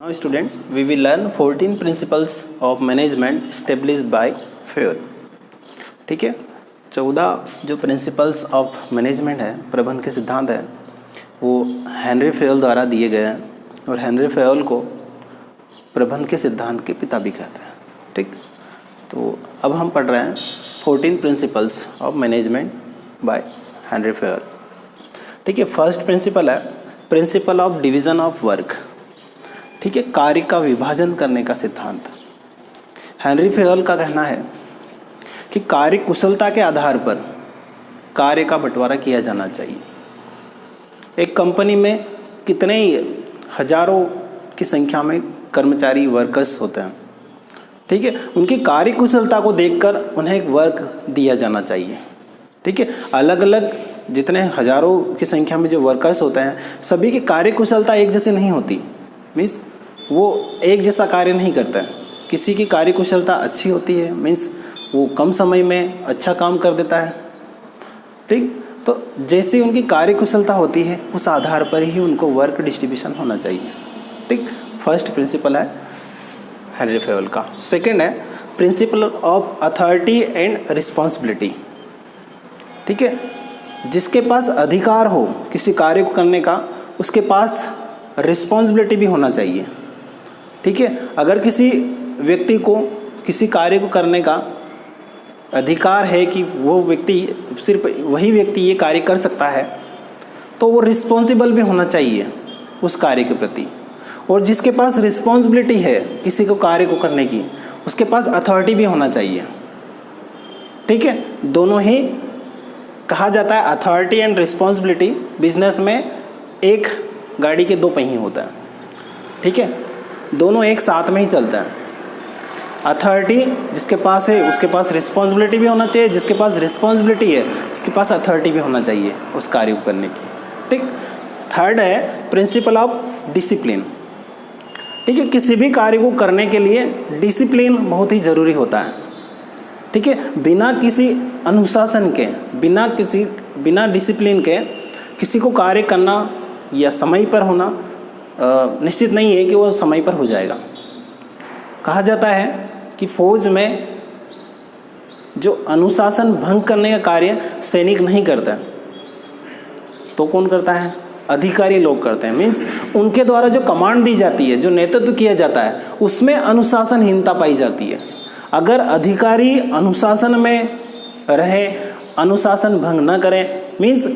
Now student, we will learn 14 principles of management established by Fayol. ठीक है, 14 जो principles of management है, प्रबंधन के सिद्धांत है, वो हेनरी फेयोल द्वारा दिए गए हैं और हेनरी फेयोल को प्रबंधन के सिद्धांत के पिता भी कहते हैं. ठीक, तो अब हम पढ़ रहे हैं 14 principles of management by Henry Fayol. ठीक है, फर्स्ट प्रिंसिपल है principle of division of work. ठीक है, कार्य का विभाजन करने का सिद्धांत. हेनरी फेयोल का कहना है कि कार्य कुशलता के आधार पर कार्य का बंटवारा किया जाना चाहिए. एक कंपनी में कितने हजारों की संख्या में कर्मचारी वर्कर्स होते हैं. ठीक है, उनकी कार्य कुशलता को देखकर उन्हें एक वर्क दिया जाना चाहिए. ठीक है, अलग अलग जितने हजारों की संख्या में जो वर्कर्स होते हैं, सभी की कार्य कुशलता एक जैसी नहीं होती. मीन्स वो एक जैसा कार्य नहीं करता है. किसी की कार्य कुशलता अच्छी होती है, मीन्स वो कम समय में अच्छा काम कर देता है. ठीक, तो जैसी उनकी कार्य कुशलता होती है उस आधार पर ही उनको वर्क डिस्ट्रीब्यूशन होना चाहिए. ठीक, फर्स्ट प्रिंसिपल है हेनरी फेयोल का. सेकंड है principle of authority and responsibility. ठीक है, जिसके पास अधिकार हो किसी कार्य को करने का, उसके पास रिस्पॉन्सिबिलिटी भी होना चाहिए. ठीक है, अगर किसी व्यक्ति को किसी कार्य को करने का अधिकार है कि वो व्यक्ति, सिर्फ वही व्यक्ति ये कार्य कर सकता है, तो वो रिस्पॉन्सिबल भी होना चाहिए उस कार्य के प्रति. और जिसके पास रिस्पॉन्सिबिलिटी है किसी को कार्य को करने की, उसके पास अथॉरिटी भी होना चाहिए. ठीक है, दोनों ही कहा जाता है अथॉरिटी एंड रिस्पॉन्सिबिलिटी. बिजनेस में एक गाड़ी के दो पहिए होता है. ठीक है, दोनों एक साथ में ही चलता है. अथॉरिटी जिसके पास है उसके पास रिस्पॉन्सिबिलिटी भी होना चाहिए, जिसके पास रिस्पॉन्सिबिलिटी है उसके पास अथॉरिटी भी होना चाहिए उस कार्य को करने की. ठीक, थर्ड है प्रिंसिपल ऑफ डिसिप्लिन. ठीक है, किसी भी कार्य को करने के लिए डिसिप्लिन बहुत ही ज़रूरी होता है. ठीक है, बिना किसी अनुशासन के, बिना डिसिप्लिन के किसी को कार्य करना या समय पर होना निश्चित नहीं है कि वो समय पर हो जाएगा. कहा जाता है कि फौज में जो अनुशासन भंग करने का कार्य सैनिक नहीं करता, तो कौन करता है? अधिकारी लोग करते हैं. मीन्स उनके द्वारा जो कमांड दी जाती है, जो नेतृत्व किया जाता है, उसमें अनुशासनहीनता पाई जाती है. अगर अधिकारी अनुशासन में रहे, अनुशासन भंग न करें, मीन्स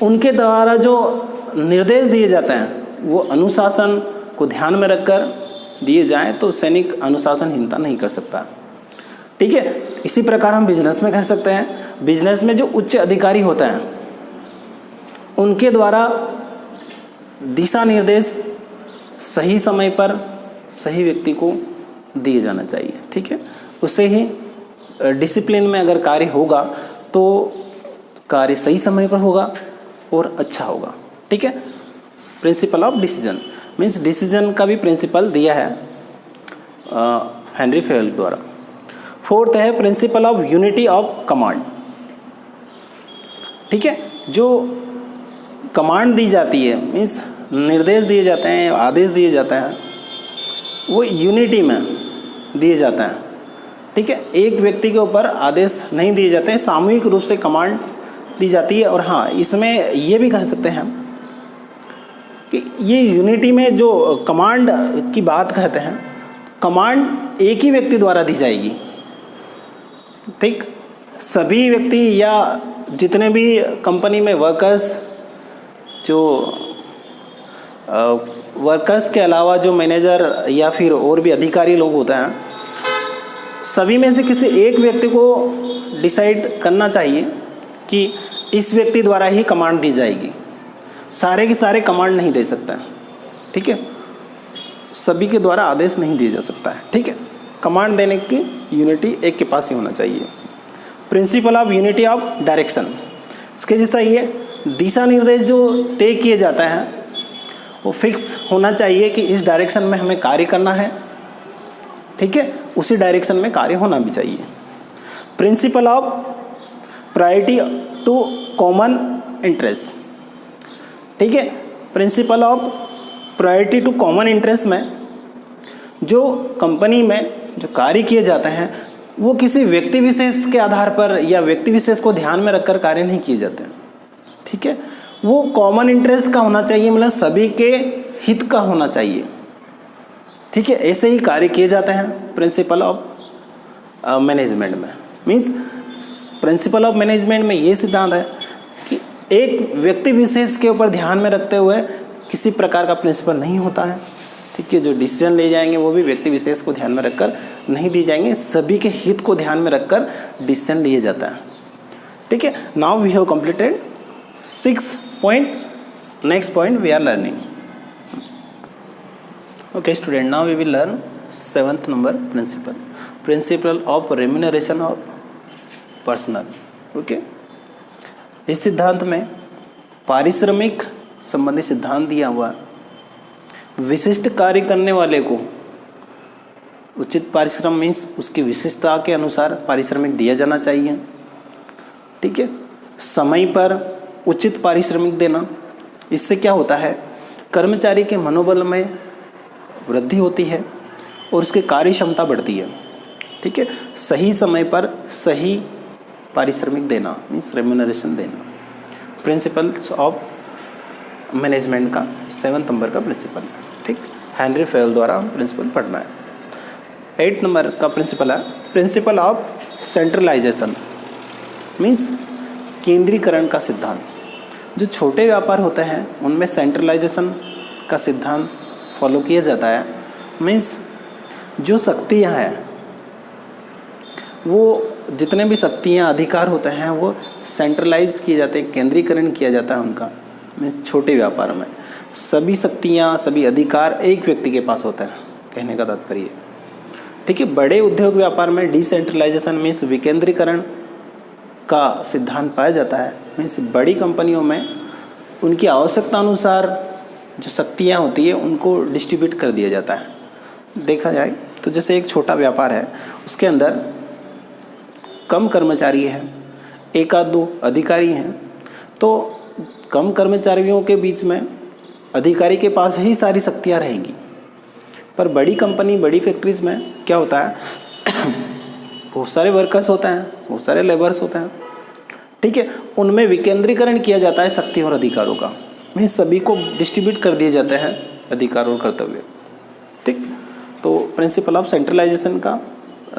उनके द्वारा जो निर्देश दिए जाते हैं वो अनुशासन को ध्यान में रखकर दिए जाएं, तो सैनिक अनुशासनहीनता नहीं कर सकता. ठीक है, इसी प्रकार हम बिजनेस में कह सकते हैं, बिजनेस में जो उच्च अधिकारी होते हैं उनके द्वारा दिशा निर्देश सही समय पर सही व्यक्ति को दिए जाना चाहिए. ठीक है, उससे ही डिसिप्लिन में अगर कार्य होगा तो कार्य सही समय पर होगा और अच्छा होगा. ठीक है, principle of decision means decision का भी प्रिंसिपल दिया है हेनरी फेयोल द्वारा. फोर्थ है principle of unity of command. ठीक है, जो कमांड दी जाती है, मीन्स निर्देश दिए जाते हैं, आदेश दिए जाते हैं, वो यूनिटी में दिए जाते हैं. ठीक है, एक व्यक्ति के ऊपर आदेश नहीं दिए जाते हैं, सामूहिक रूप से कमांड दी जाती है. और हाँ, इसमें ये भी कह सकते हैं कि ये यूनिटी में जो कमांड की बात कहते हैं, कमांड एक ही व्यक्ति द्वारा दी जाएगी. ठीक, सभी व्यक्ति या जितने भी कंपनी में वर्कर्स, जो वर्कर्स के अलावा जो मैनेजर या फिर और भी अधिकारी लोग होते हैं, सभी में से किसी एक व्यक्ति को डिसाइड करना चाहिए कि इस व्यक्ति द्वारा ही कमांड दी जाएगी. सारे के सारे कमांड नहीं दे सकता है. ठीक है, सभी के द्वारा आदेश नहीं दिया जा सकता है. ठीक है, कमांड देने की यूनिटी एक के पास ही होना चाहिए. Principle of unity of direction, इसके जैसा ये दिशा निर्देश जो तय किए जाता है वो फिक्स होना चाहिए कि इस डायरेक्शन में हमें कार्य करना है. ठीक है, उसी डायरेक्शन में कार्य होना भी चाहिए. Principle of priority to common interest. ठीक है, principle of priority to common interest में जो कंपनी में जो कार्य किए जाते हैं वो किसी व्यक्ति विशेष के आधार पर या व्यक्ति विशेष को ध्यान में रखकर कार्य नहीं किए जाते हैं, ठीक है। वो कॉमन इंटरेस्ट का होना चाहिए, मतलब सभी के हित का होना चाहिए, ठीक है। ऐसे ही कार्य किए जाते हैं प्रिंसिपल ऑफ मैनेजमेंट में। मीन्स प्रिंसिपल ऑफ मैनेजमेंट में ये सिद्धांत है कि एक व्यक्ति विशेष के ऊपर ध्यान में रखते हुए किसी प्रकार का प्रिंसिपल नहीं होता है, ठीक है। जो डिसीजन ले जाएंगे वो भी व्यक्ति विशेष को ध्यान में रखकर नहीं दिए जाएंगे, सभी के हित को ध्यान में रखकर डिसीजन लिए जाता है, ठीक है। Now we have completed 6 point. Next point we are learning. Okay student, now we will learn 7th number principle of remuneration of personnel. Okay, इस सिद्धांत में पारिश्रमिक संबंधी सिद्धांत दिया हुआ है। विशिष्ट कार्य करने वाले को उचित पारिश्रम मीन्स उसकी विशिष्टता के अनुसार पारिश्रमिक दिया जाना चाहिए, ठीक है। समय पर उचित पारिश्रमिक देना, इससे क्या होता है, कर्मचारी के मनोबल में वृद्धि होती है और उसकी कार्य क्षमता बढ़ती है, ठीक है। सही समय पर सही पारिश्रमिक देना मीन्स रेम्यूनरेशन देना, प्रिंसिपल्स ऑफ मैनेजमेंट का 7th नंबर का प्रिंसिपल, ठीक। हेनरी फेयल द्वारा प्रिंसिपल पढ़ना है। 8th नंबर का प्रिंसिपल है प्रिंसिपल ऑफ सेंट्रलाइजेशन मीन्स केंद्रीकरण का सिद्धांत। जो छोटे व्यापार होते हैं उनमें सेंट्रलाइजेशन का सिद्धांत फॉलो किया जाता है। मीन्स जो शक्तियाँ हैं वो जितने भी शक्तियाँ अधिकार होते हैं वो सेंट्रलाइज किए जाते हैं, केंद्रीकरण किया जाता है उनका। मीन्स छोटे व्यापार में सभी शक्तियाँ सभी अधिकार एक व्यक्ति के पास होता है, कहने का तात्पर्य, ठीक है। बड़े उद्योग व्यापार में डिसेंट्रलाइजेशन मीन्स विकेंद्रीकरण का सिद्धांत पाया जाता है। मीन्स बड़ी कंपनियों में उनकी आवश्यकता अनुसार जो शक्तियाँ होती है उनको डिस्ट्रीब्यूट कर दिया जाता है। देखा जाए तो जैसे एक छोटा व्यापार है, उसके अंदर कम कर्मचारी हैं, 1-2 अधिकारी हैं, तो कम कर्मचारियों के बीच में अधिकारी के पास ही सारी शक्तियाँ रहेंगी। पर बड़ी कंपनी बड़ी फैक्ट्रीज में क्या होता है बहुत सारे वर्कर्स होते हैं, बहुत सारे लेबर्स होते हैं, ठीक है। उनमें विकेंद्रीकरण किया जाता है शक्ति और अधिकारों का। मीन्स सभी को डिस्ट्रीब्यूट कर दिए जाते हैं अधिकार और कर्तव्य, ठीक। तो प्रिंसिपल ऑफ सेंट्रलाइजेशन का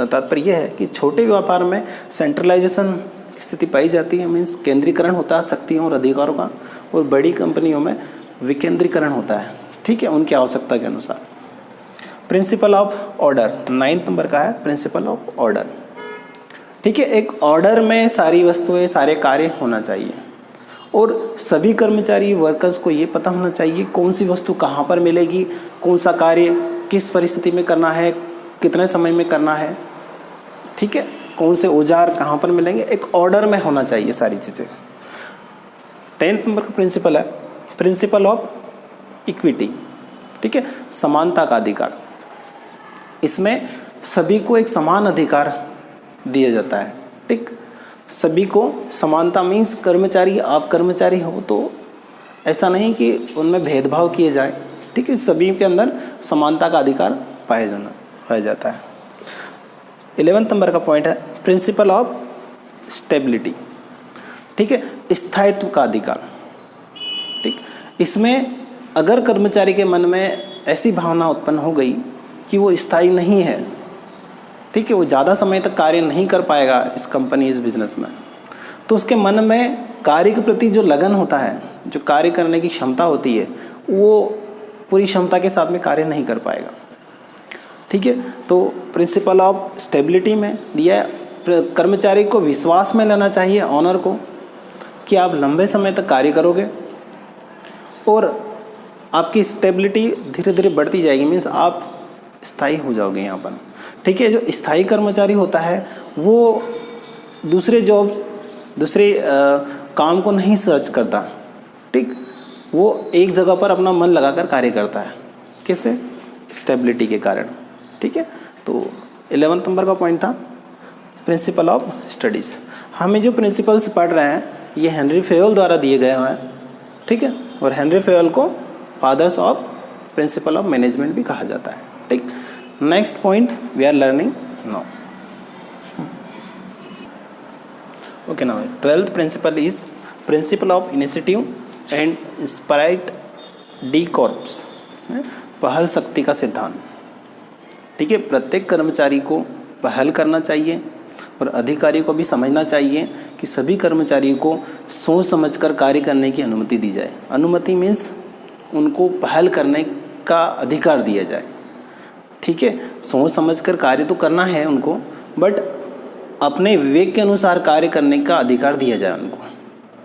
तात्पर्य यह है कि छोटे व्यापार में सेंट्रलाइजेशन की स्थिति पाई जाती है, मीन्स केंद्रीकरण होता है शक्तियों और अधिकारों का, और बड़ी कंपनियों में विकेंद्रीकरण होता है, ठीक है, उनकी आवश्यकता के अनुसार। Principle of order 9th number का है प्रिंसिपल ऑफ ऑर्डर, ठीक है। एक ऑर्डर में सारी वस्तुएं सारे कार्य होना चाहिए और सभी कर्मचारी वर्कर्स को ये पता होना चाहिए कौन सी वस्तु कहाँ पर मिलेगी, कौन सा कार्य किस परिस्थिति में करना है, कितने समय में करना है, ठीक है, कौन से औजार कहाँ पर मिलेंगे, एक ऑर्डर में होना चाहिए सारी चीज़ें। 10th नंबर का प्रिंसिपल है प्रिंसिपल ऑफ इक्विटी, ठीक है, समानता का अधिकार। इसमें सभी को एक समान अधिकार दिया जाता है, ठीक। सभी को समानता मीन्स कर्मचारी आप कर्मचारी हो तो ऐसा नहीं कि उनमें भेदभाव किए जाए, ठीक है, सभी के अंदर समानता का अधिकार पाया जाता है। 11th नंबर का पॉइंट है प्रिंसिपल ऑफ स्टेबिलिटी, ठीक है, स्थायित्व का अधिकार, ठीक। इसमें अगर कर्मचारी के मन में ऐसी भावना उत्पन्न हो गई कि वो स्थायी नहीं है, ठीक है, वो ज़्यादा समय तक कार्य नहीं कर पाएगा इस कंपनी इस बिजनेस में, तो उसके मन में कार्य के प्रति जो लगन होता है, जो कार्य करने की क्षमता होती है, वो पूरी क्षमता के साथ में कार्य नहीं कर पाएगा, ठीक है। तो प्रिंसिपल ऑफ स्टेबिलिटी में दिया कर्मचारी को विश्वास में लेना चाहिए, ऑनर को, कि आप लंबे समय तक कार्य करोगे और आपकी स्टेबिलिटी धीरे धीरे बढ़ती जाएगी, मीन्स आप स्थायी हो जाओगे यहाँ पर, ठीक है। जो स्थायी कर्मचारी होता है वो दूसरे काम को नहीं सर्च करता, ठीक, वो एक जगह पर अपना मन लगाकर कार्य करता है, कैसे, स्टेबिलिटी के कारण, ठीक है। तो 11th नंबर का पॉइंट था प्रिंसिपल ऑफ स्टडीज़। हमें जो प्रिंसिपल्स पढ़ रहे हैं ये हेनरी फेयल द्वारा दिए गए हैं, ठीक है, और हेनरी फेयल को fathers of principle of management भी कहा जाता है, ठीक। Next point we are learning now. Okay, now 12th principle is principle of initiative and spirit D corps, पहल शक्ति का सिद्धांत. ठीक है, प्रत्येक कर्मचारी को पहल करना चाहिए और अधिकारी को भी समझना चाहिए कि सभी कर्मचारियों को सोच समझकर कार्य करने की अनुमति दी जाए. अनुमति मीन्स उनको पहल करने का अधिकार दिया जाए. ठीक है, सोच समझकर कार्य तो करना है उनको, बट अपने विवेक के अनुसार कार्य करने का अधिकार दिया जाए उनको.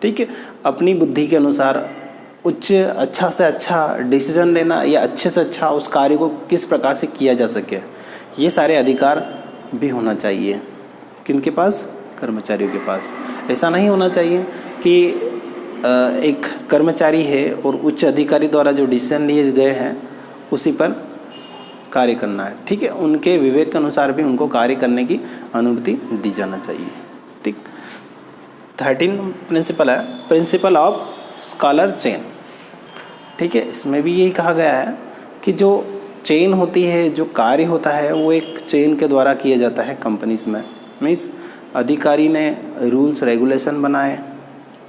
ठीक है, अपनी बुद्धि के अनुसार अच्छा से अच्छा डिसीजन लेना या अच्छे से अच्छा उस कार्य को किस प्रकार से किया जा सके, ये सारे अधिकार भी होना चाहिए. किनके पास? कर्मचारियों के पास. ऐसा नहीं होना चाहिए कि एक कर्मचारी है और उच्च अधिकारी द्वारा जो डिसीजन लिए गए हैं उसी पर कार्य करना है. ठीक है, उनके विवेक के अनुसार भी उनको कार्य करने की अनुमति दी जाना चाहिए. ठीक. 13 प्रिंसिपल है प्रिंसिपल ऑफ स्कॉलर चेन. ठीक है, इसमें भी यही कहा गया है कि जो चेन होती है, जो कार्य होता है, वो एक चेन के द्वारा किया जाता है कंपनीज में. मीन्स अधिकारी ने रूल्स रेगुलेशन बनाए,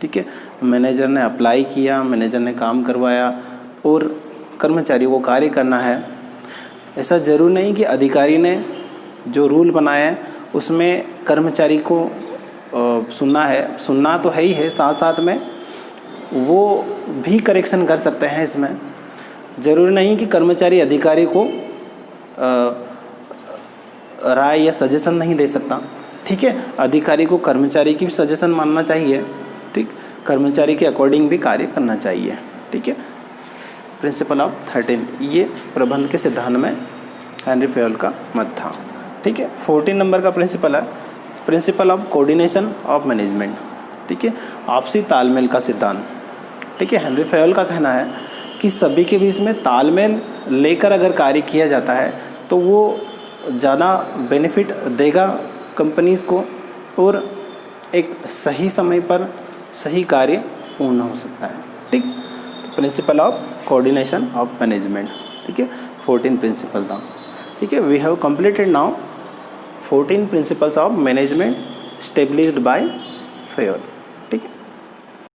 ठीक है, मैनेजर ने अप्लाई किया, मैनेजर ने काम करवाया और कर्मचारी को कार्य करना है. ऐसा ज़रूर नहीं कि अधिकारी ने जो रूल बनाया है उसमें कर्मचारी को सुनना है. सुनना तो है ही है, साथ साथ में वो भी करेक्शन कर सकते हैं. इसमें ज़रूरी नहीं कि कर्मचारी अधिकारी को राय या सजेशन नहीं दे सकता. ठीक है, अधिकारी को कर्मचारी की भी सजेशन मानना चाहिए. ठीक, कर्मचारी के अकॉर्डिंग भी कार्य करना चाहिए. ठीक है, प्रिंसिपल ऑफ 13 ये प्रबंध के सिद्धांत में हेनरी फेयल का मत था. ठीक है, 14 नंबर का प्रिंसिपल है principle of coordination of management. ठीक है, आपसी तालमेल का सिद्धांत. ठीक है, हेनरी फेयल का कहना है कि सभी के बीच में तालमेल लेकर अगर कार्य किया जाता है तो वो ज़्यादा बेनिफिट देगा कंपनीज़ को और एक सही समय पर सही कार्य पूर्ण हो सकता है. ठीक, principle of coordination of management. ठीक है, 14 प्रिंसिपल था. ठीक है, we have completed now 14 principles of management established by fair.